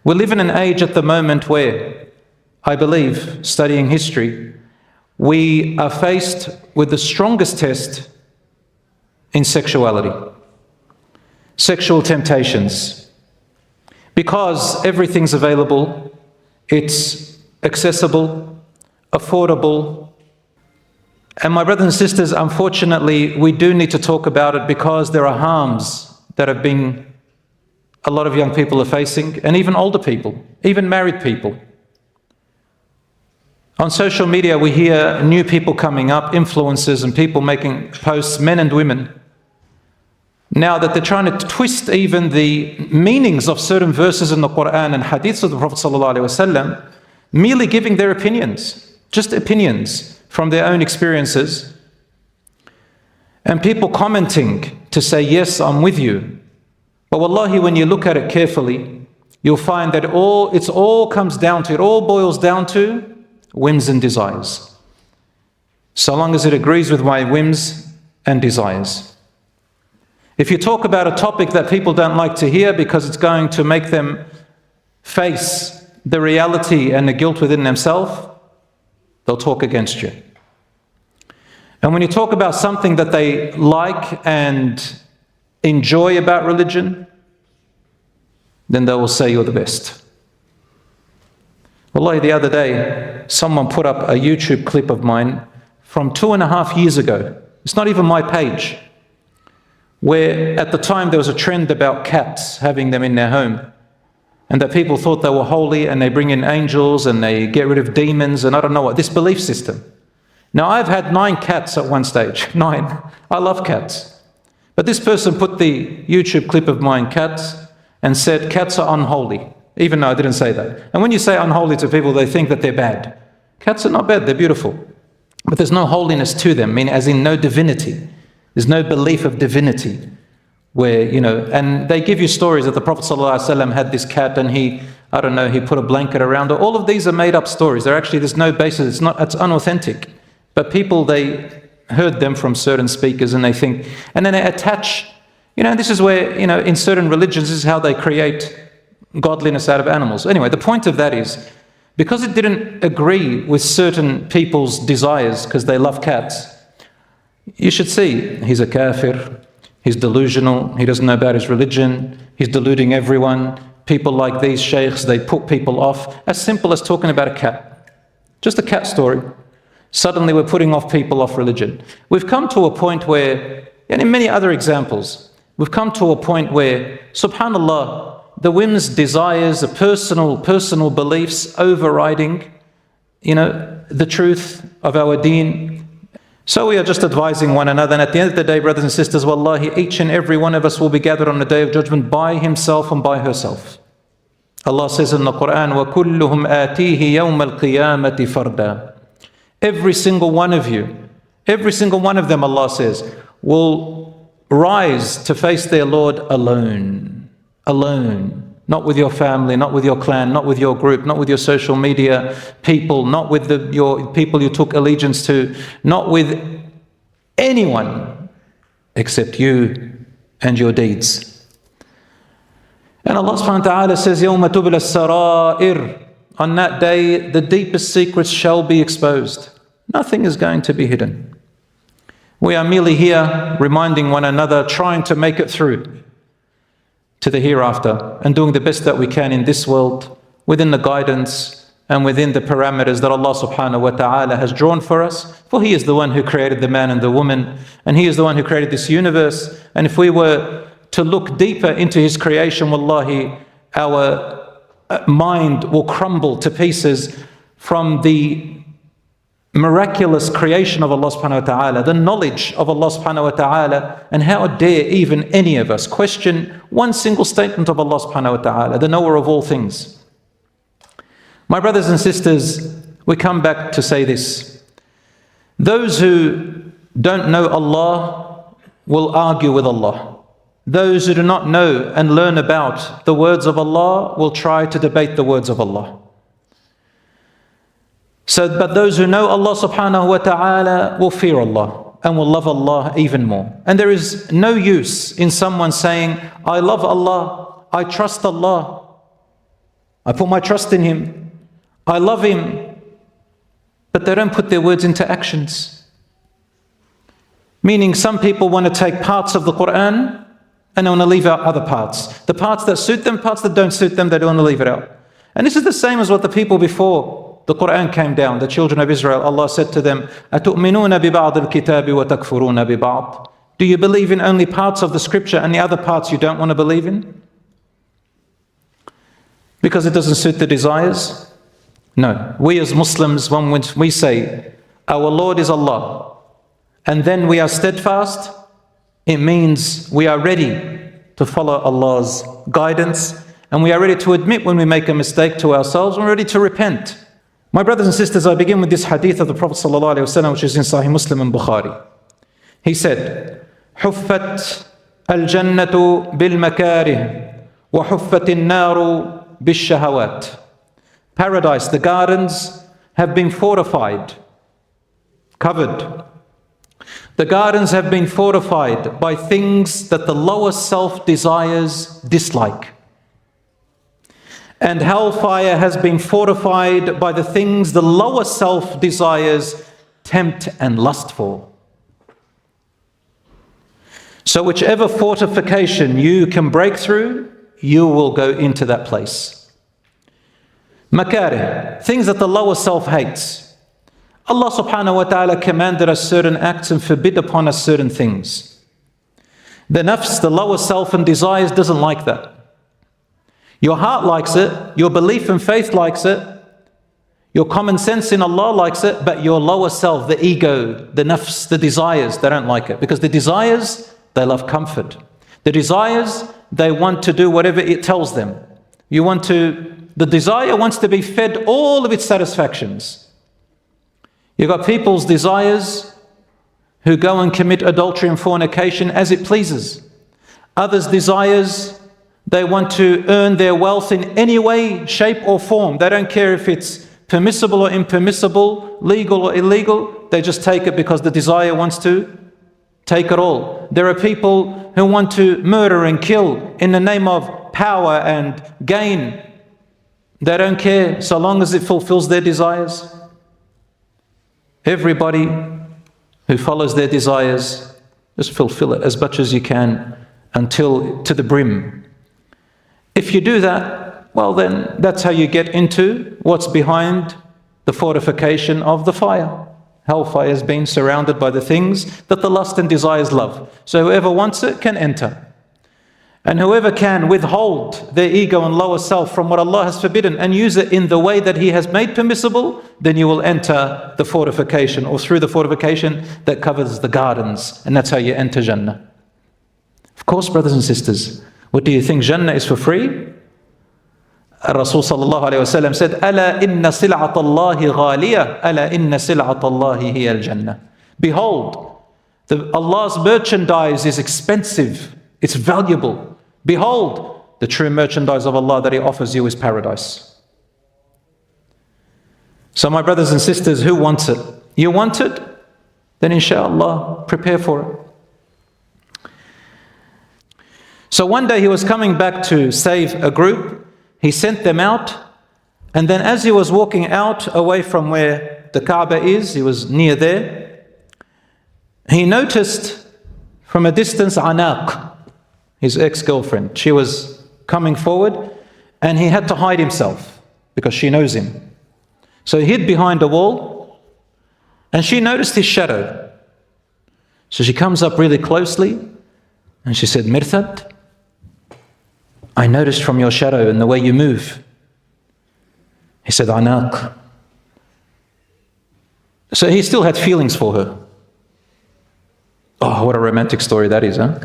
We live in an age at the moment where, I believe, studying history, we are faced with the strongest test in sexuality, sexual temptations. Because everything's available, it's accessible, affordable. And my brothers and sisters, unfortunately, we do need to talk about it because there are harms that have been a lot of young people are facing, and even older people, even married people. On social media, we hear new people coming up, influencers and people making posts, men and women, now that they're trying to twist even the meanings of certain verses in the Quran and hadiths of the Prophet ﷺ, merely giving their opinions, just opinions from their own experiences, and people commenting to say, yes, I'm with you. But wallahi, when you look at it carefully, you'll find that it all boils down to whims and desires. So long as it agrees with my whims and desires. If you talk about a topic that people don't like to hear because it's going to make them face the reality and the guilt within themselves, they'll talk against you. And when you talk about something that they like and enjoy about religion, then they will say you're the best. Wallahi, the other day, someone put up a YouTube clip of mine from 2.5 years ago. It's not even my page. Where at the time there was a trend about cats, having them in their home. And that people thought they were holy and they bring in angels and they get rid of demons and I don't know what, this belief system. Now I've had 9 cats at one stage, 9. I love cats. But this person put the YouTube clip of mine, cats, and said cats are unholy. Even though I didn't say that. And when you say unholy to people, they think that they're bad. Cats are not bad, they're beautiful. But there's no holiness to them, meaning as in no divinity. There's no belief of divinity. Where, and they give you stories that the Prophet ﷺ had this cat and he put a blanket around it. All of these are made up stories. There's no basis, it's unauthentic. But people, they heard them from certain speakers and they think, and then they attach, this is where, in certain religions, this is how they create godliness out of animals. Anyway, the point of that is, because it didn't agree with certain people's desires, because they love cats, you should see, he's a kafir, he's delusional, he doesn't know about his religion, he's deluding everyone. People like these sheikhs, they put people off. As simple as talking about a cat. Just a cat story. Suddenly we're putting off people off religion. We've come to a point where, and in many other examples, we've come to a point where, subhanallah, the whims, desires, the personal beliefs overriding, the truth of our deen. So we are just advising one another, and at the end of the day, brothers and sisters, wallahi, each and every one of us will be gathered on the Day of Judgment by himself and by herself. Allah says in the Quran, وَكُلُّهُمْ آتِيهِ يَوْمَ الْقِيَامَةِ فَرْدًا. Every single one of you, every single one of them, Allah says, will rise to face their Lord alone. Alone, not with your family, not with your clan, not with your group, not with your social media people, not with your people you took allegiance to, not with anyone except you and your deeds. And Allah subhanahu wa ta'ala says, يَوْمَ تُبْلَ السَّرَائِرُ. On that day, the deepest secrets shall be exposed. Nothing is going to be hidden. We are merely here reminding one another, trying to make it through to the hereafter and doing the best that we can in this world within the guidance and within the parameters that Allah subhanahu wa ta'ala has drawn for us. For He is the one who created the man and the woman, and He is the one who created this universe. And if we were to look deeper into His creation, wallahi, our mind will crumble to pieces from the miraculous creation of Allah subhanahu wa ta'ala, the knowledge of Allah subhanahu wa ta'ala, and how dare even any of us question one single statement of Allah subhanahu wa ta'ala, the knower of all things. My brothers and sisters, we come back to say this. Those who don't know Allah will argue with Allah. Those who do not know and learn about the words of Allah will try to debate the words of Allah. But those who know Allah subhanahu wa ta'ala will fear Allah and will love Allah even more. And there is no use in someone saying, I love Allah, I trust Allah, I put my trust in him. I love him. But they don't put their words into actions. Meaning some people want to take parts of the Quran and they want to leave out other parts. The parts that suit them, parts that don't suit them, they don't want to leave it out. And this is the same as what the people before the Quran came down, the children of Israel. Allah said to them, أَتُؤْمِنُونَ بِبَعْضِ الْكِتَابِ وَتَكْفُرُونَ بِبَعْضِ. Do you believe in only parts of the scripture and the other parts you don't want to believe in? Because it doesn't suit the desires? No. We as Muslims, when we say, our Lord is Allah, and then we are steadfast, it means we are ready to follow Allah's guidance, and we are ready to admit when we make a mistake to ourselves, and we're ready to repent. My brothers and sisters, I begin with this hadith of the Prophet ﷺ, which is in Sahih Muslim and Bukhari. He said, حُفَّتْ الْجَنَّةُ بِالْمَكَارِهِ وَحُفَّتِ النَّارُ بِالشَّهَوَاتِ. Paradise, the gardens, have been fortified, covered. The gardens have been fortified by things that the lower self desires dislike. And hellfire has been fortified by the things the lower self desires tempt and lust for. So whichever fortification you can break through, you will go into that place. Makarih, things that the lower self hates. Allah subhanahu wa ta'ala commanded us certain acts and forbid upon us certain things. The nafs, the lower self and desires, doesn't like that. Your heart likes it, your belief and faith likes it, your common sense in Allah likes it, but your lower self, the ego, the nafs, the desires, they don't like it. Because the desires, they love comfort. The desires, they want to do whatever it tells them. The desire wants to be fed all of its satisfactions. You've got people's desires who go and commit adultery and fornication as it pleases. Others' desires, they want to earn their wealth in any way, shape or form. They don't care if it's permissible or impermissible, legal or illegal. They just take it because the desire wants to take it all. There are people who want to murder and kill in the name of power and gain. They don't care so long as it fulfills their desires. Everybody who follows their desires, just fulfill it as much as you can until to the brim. If you do that, well then that's how you get into what's behind the fortification of the fire. Hellfire has been surrounded by the things that the lust and desires love. So whoever wants it can enter. And whoever can withhold their ego and lower self from what Allah has forbidden and use it in the way that He has made permissible, then you will enter the fortification, or through the fortification that covers the gardens. And that's how you enter Jannah. Of course, brothers and sisters, what do you think? Jannah is for free? Rasul sallallahu alayhi wa sallam said, أَلَا إِنَّ سِلْعَةَ اللَّهِ غَالِيَةً أَلَا إِنَّ سِلْعَةَ اللَّهِ هِيَ الْجَنَّةِ. Behold, Allah's merchandise is expensive, it's valuable. Behold, the true merchandise of Allah that He offers you is paradise. So my brothers and sisters, who wants it? You want it? Then inshallah, prepare for it. So one day he was coming back to save a group. He sent them out, and then as he was walking out away from where the Kaaba is, he was near there, he noticed from a distance Anaq, his ex-girlfriend. She was coming forward, and he had to hide himself because she knows him. So he hid behind a wall, and she noticed his shadow. So she comes up really closely, and she said, Mirthad, I noticed from your shadow and the way you move. He said, Anaq. So he still had feelings for her. Oh, what a romantic story that is, huh?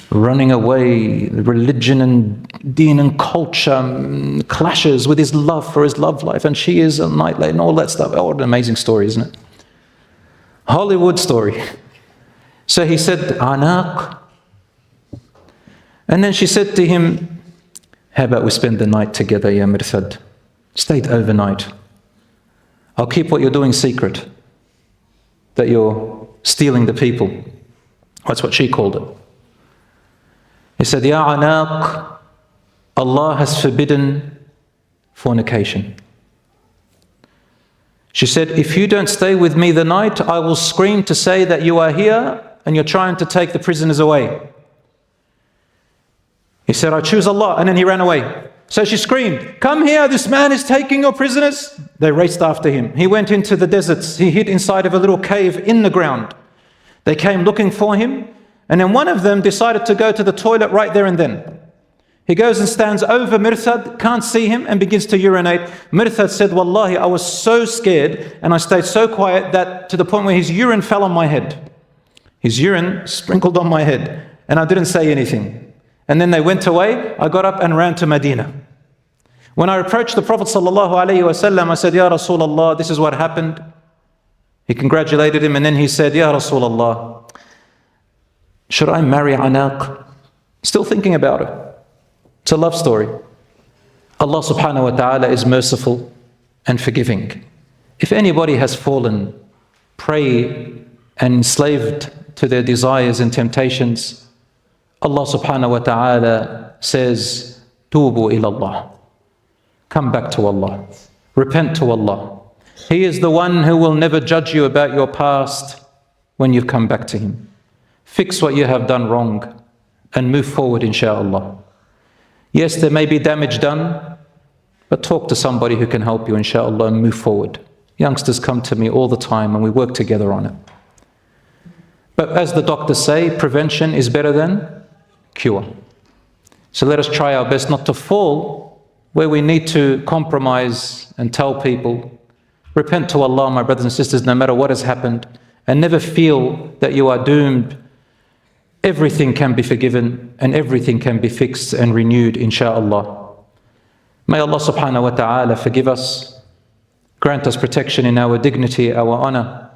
Running away, religion and Deen and culture clashes with his love for his love life, and she is a night lady and all that stuff. Oh, what an amazing story, isn't it? Hollywood story. So he said, Anaq. And then she said to him, how about we spend the night together, ya Mirthad? Stay overnight. I'll keep what you're doing secret, that you're stealing the people. That's what she called it. He said, Ya Anaq, Allah has forbidden fornication. She said, if you don't stay with me the night, I will scream to say that you are here and you're trying to take the prisoners away. He said, I choose Allah, and then he ran away. So she screamed, come here, this man is taking your prisoners. They raced after him. He went into the deserts. He hid inside of a little cave in the ground. They came looking for him, and then one of them decided to go to the toilet right there and then. He goes and stands over Mirthad, can't see him, and begins to urinate. Mirthad said, Wallahi, I was so scared and I stayed so quiet that to the point where his urine fell on my head. His urine sprinkled on my head and I didn't say anything. And then they went away. I got up and ran to Medina. When I approached the Prophet ﷺ, I said, Ya Rasulullah, this is what happened. He congratulated him and then he said, Ya Rasulullah, should I marry Anaq? Still thinking about it. It's a love story. Allah subhanahu wa ta'ala is merciful and forgiving. If anybody has fallen prey and enslaved to their desires and temptations, Allah subhanahu wa ta'ala says, Tubu ilallah. Come back to Allah. Repent to Allah. He is the one who will never judge you about your past when you've come back to Him. Fix what you have done wrong and move forward, insha'Allah. Yes, there may be damage done, but talk to somebody who can help you, insha'Allah, and move forward. Youngsters come to me all the time and we work together on it. But as the doctors say, prevention is better than cure. So let us try our best not to fall where we need to compromise and tell people, repent to Allah, my brothers and sisters, no matter what has happened, and never feel that you are doomed. Everything can be forgiven and everything can be fixed and renewed, insha'Allah. May Allah subhanahu wa ta'ala forgive us, grant us protection in our dignity, our honor,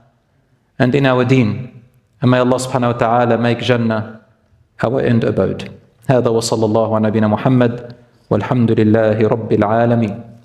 and in our deen. And may Allah subhanahu wa ta'ala make Jannah our end abode. هذا وصلى الله على نبينا محمد والحمد لله رب العالمين.